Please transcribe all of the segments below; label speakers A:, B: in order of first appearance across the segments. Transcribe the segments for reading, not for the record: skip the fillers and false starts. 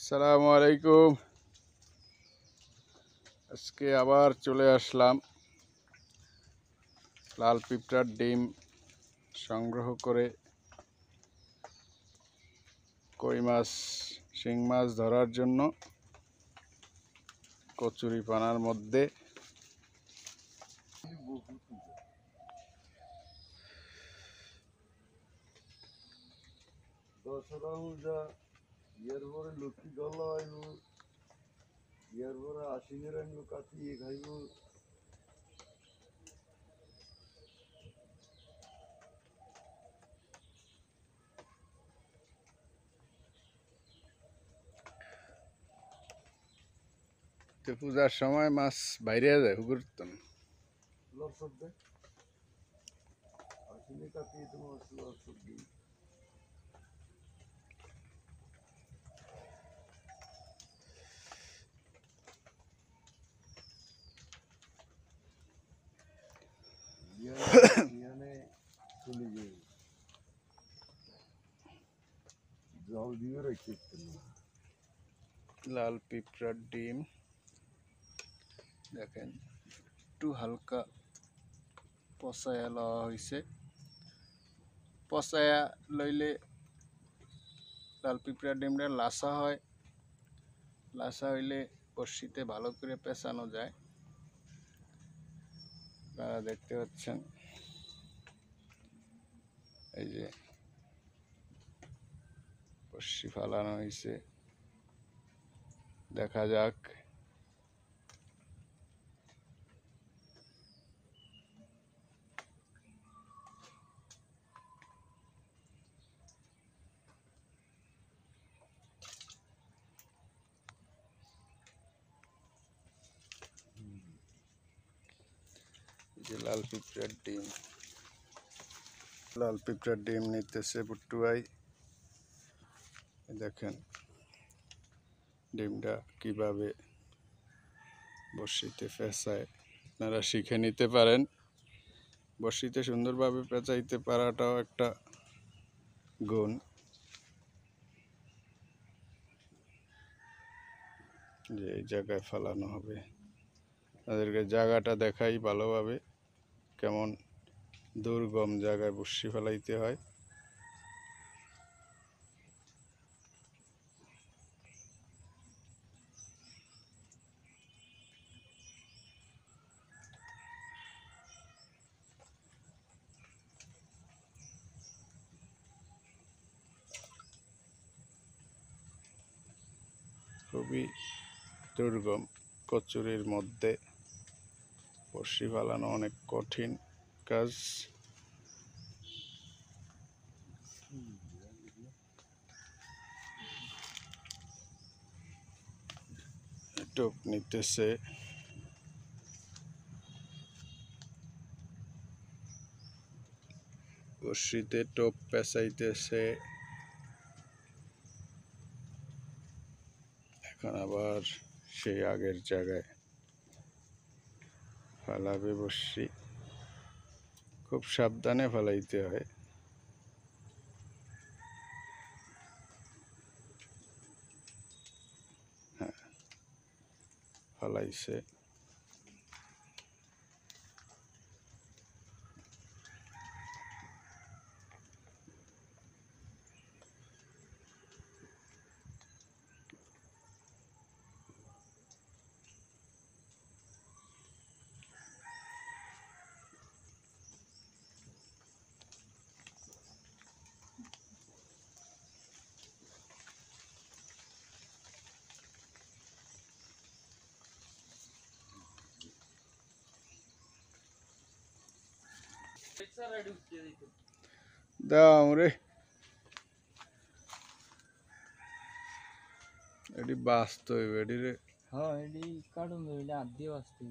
A: আসসালামু আলাইকুম। আজকে আবার চলে আসলাম লাল পিঁপড়ার ডিম সংগ্রহ করে কই মাছ শিং মাছ ধরার জন্য কচুরিপানার মধ্যে। তো পূজার সময় মাছ বাইরে যায় হুকুরতন। লাল পিঁপড়ার ডিম দেখেন, একটু হালকা পচায়া লওয়া হয়েছে। পচায়া লইলে লাল পিঁপড়ার ডিমটা লাসা হয়। লাসা হইলে বড়শিতে ভালো করে পেঁচানো যায়। আপনারা দেখতে পাচ্ছেন, এই যে বড়শি ফালানো হয়েছে। দেখা যাক। যে লাল পিঁপড়ার ডিম নিতেছে বুট্টু ভাই। দেখেন ডিমটা কিভাবে বড়শিতে পেঁচায়। আপনারা শিখে নিতে পারেন। বড়শিতে সুন্দরভাবে পেঁচাইতে পারাটাও একটা গুণ। যে এই জায়গায় ফেলানো হবে, তাদেরকে জায়গাটা দেখাই ভালোভাবে, কেমন দুর্গম জায়গায় বড়শি ফেলাইতে হয়। খুবই দুর্গম কচুরির মধ্যে বড়শি ফেলানো অনেক কঠিন কাজ। টোপ নিতেছে, বড়শিতে টোপ পেঁচাইতেছে। এখন আবার সেই আগের জায়গায় ফেলাবে বড়শি। খুব সাবধানে ফেলাইতে হয়। হ্যাঁ, ফেলাইছে। দাও রে, এটি বাঁচতে হইবে এটি রে।
B: হ্যাঁ, এটি কাটুন ধরলে হাত দিয়ে বাঁচতে।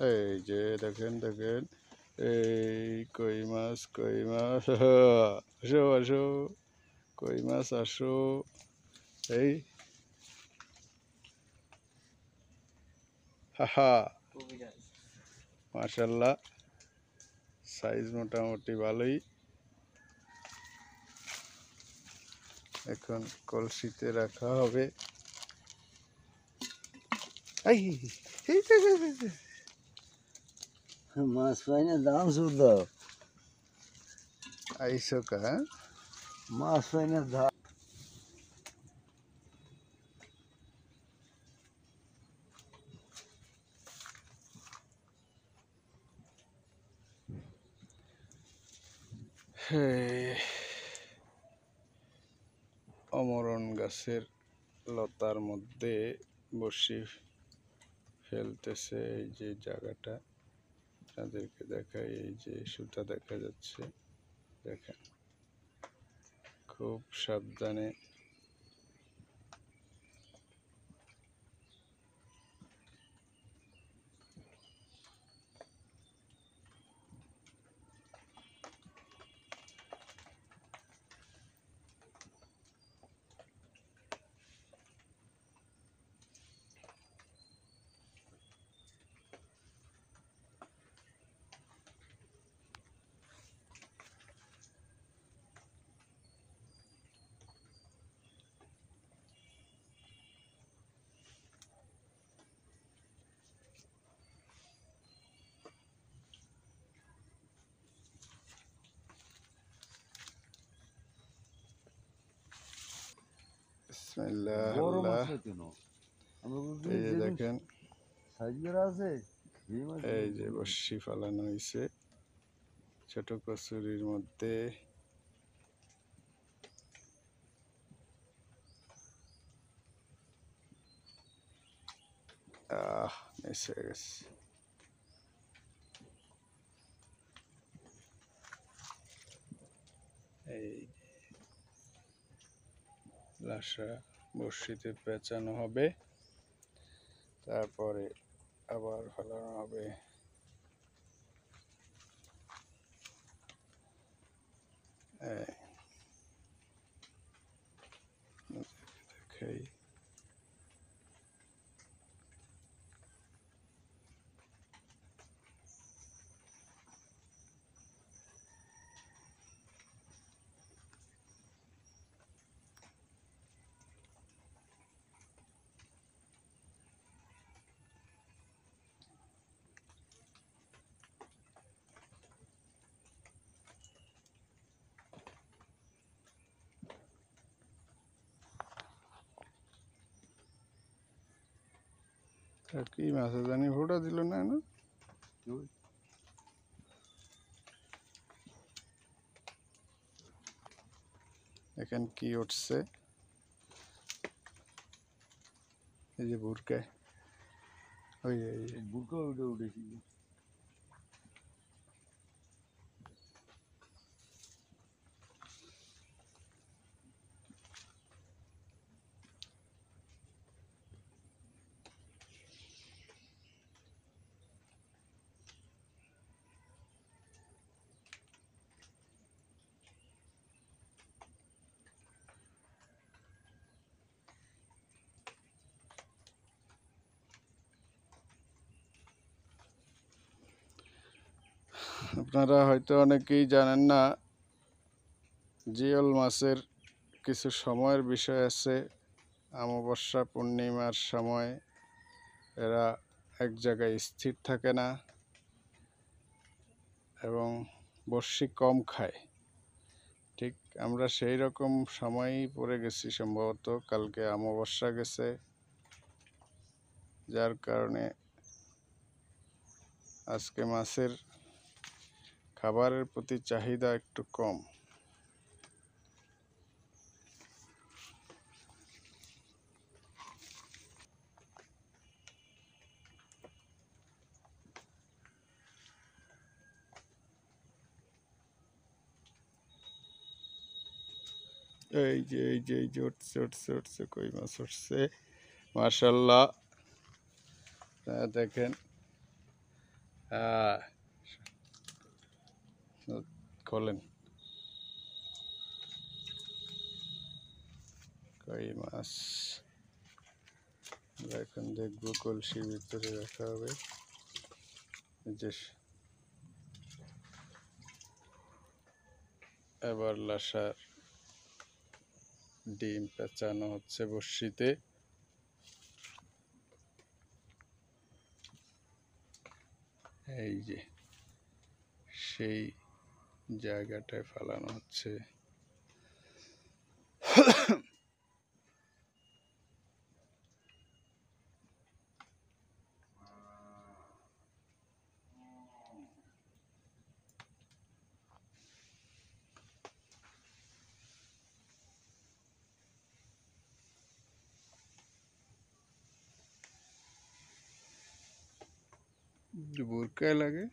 A: এই যে দেখেন দেখেন, এই কই মাছ আসো আসো, কই মাছ আসো। এই হাহা, মাশাল্লাহ, সাইজ মোটামুটি ভালোই। এখন কলসিতে রাখা হবে। এই
C: মাছ পাই না, দাম শুধু দাও।
A: আইসো কা, হ্যাঁ?
C: মাছ পাই না, দাম।
A: এই অমরণ গাছের লতার মধ্যে বসি ফেলতেছে। এই যে জায়গাটা তাদেরকে দেখাই, এই যে সুতা দেখা যাচ্ছে, দেখেন খুব সাবধানে। বিসমিল্লাহ
C: বড়
A: আল্লাহ।
C: মাছ কেন?
A: এই যে দেখেন,
C: সাইজ করা আছে।
A: এই যে বড়শি ফালানো হয়েছে ছোট কচুরির মধ্যে। মিস হয়ে গেছে। এই লাশা বড়শিতে পেঁচানো হবে, তারপরে আবার ফেলানো হবে। এই দেখাই, কি মাছে জানি ফোটা দিল না না। এখন কি উঠছে, এই যে বুরকায়, ওই
C: বুকা উঠে উঠেছিল।
A: আপনারা হয়তো অনেকেই জানেন না, জিওল মাছের কিছু সময়ের বিষয় আছে। অমাবস্যা পূর্ণিমার সময় এরা এক জায়গায় স্থির থাকে না এবং বড়শি কম খায়। ঠিক আমরা সেই রকম সময়ই পড়ে গেছি, সম্ভবত কালকে অমাবস্যা গেছে, যার কারণে আজকে মাছের খাবারের প্রতি চাহিদা একটু কম। এই যে উঠছে উঠছে উঠছে, কই মাছ উঠছে, মাশাল্লাহ। দেখেন খোলেন কই মাছ আমরা এখন দেখবো কলসির ভিতরে রাখা হবে যে এবার লাশার ডিম পেঁচানো হচ্ছে বড়শিতে এই যে সেই জায়গাটায় ফেলানো হচ্ছে বোরকায় লাগে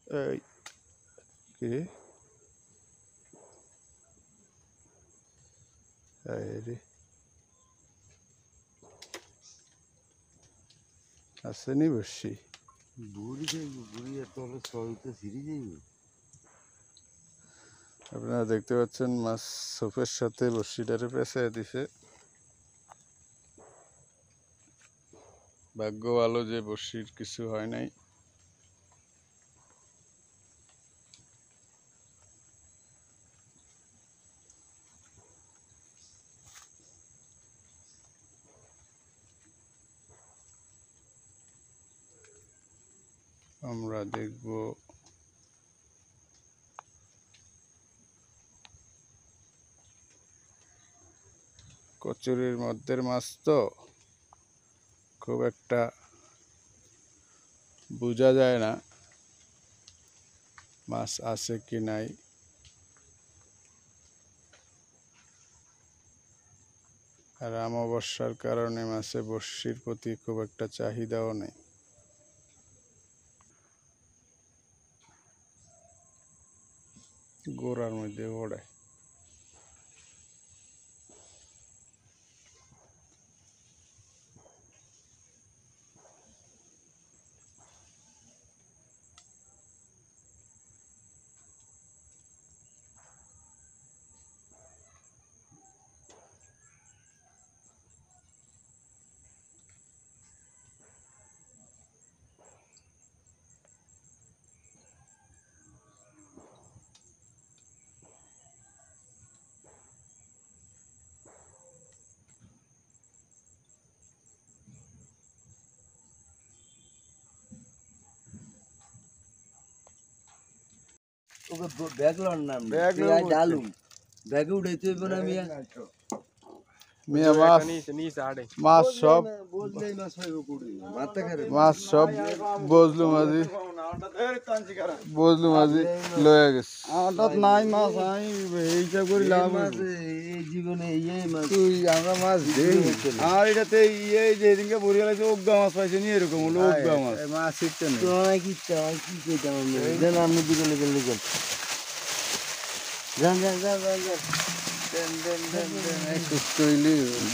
A: এই কি রে আসেনি বসি
C: বুড়ি যাইব বুড়ি এত হলে সহিতে ছিঁড়ে যাইব
A: আপনারা দেখতে পাচ্ছেন মাছ সোপের সাথে বড়শিটারে পেঁচায় দিছে ভাগ্য ভালো যে বড়শির কিছু হয় নাই আমরা দেখব কচুরির মধ্যের মাছ তো খুব একটা বোঝা যায় না মাছ আছে কি নাই আর অমাবস্যার কারণে মাছে বড়শির প্রতি খুব একটা চাহিদাও নেই গোড়ার মধ্যে ওড়ায়
C: ওকে ব্যাগ লন না
A: ব্যাগ
C: ব্যাগ
A: লইব
C: ডালুম ব্যাগে উঠাইতে হইব না মিয়া
A: মিয়া মাছ সব
C: বললেই মাছ হইব কুড়ি মাথা খারে
A: মাছ সব বজলু মাঝি লয়ে গেছে
B: আমারটা নাই মাছ আমি এইটা করি লাভ
C: মাছ এই জীবনে এই মাছ
B: তুই আমরা মাছ দেই আর এটাতে এই যে এদিনকে বড়িয়া লাগছে ওগা মাছ পাইছে নি এরকম হলো ওগা মাছ
C: মাছ শিখতে না তোরা কি চাই কি কইতাম আমি দেন আমি দিকে গেলে গেল যান যান যান যান যান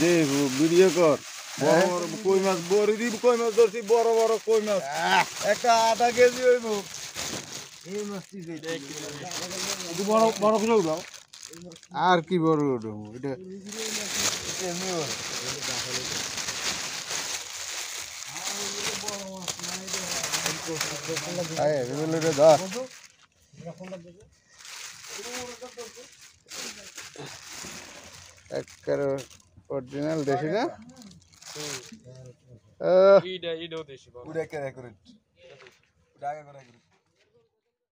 B: দেখ ভিডিও কর বড় বড় কই মাছ বড় দিব কই মাছ ধরছি বড় বড় কই মাছ একটা আধা কেজি হইব
C: এই মাছটি
B: বড় বড় করে উঠাও
A: আর কি বড় ওটা একবারে অরিজিনাল দেশি না
B: উড়ে করে করে উড়ে আগে করে করে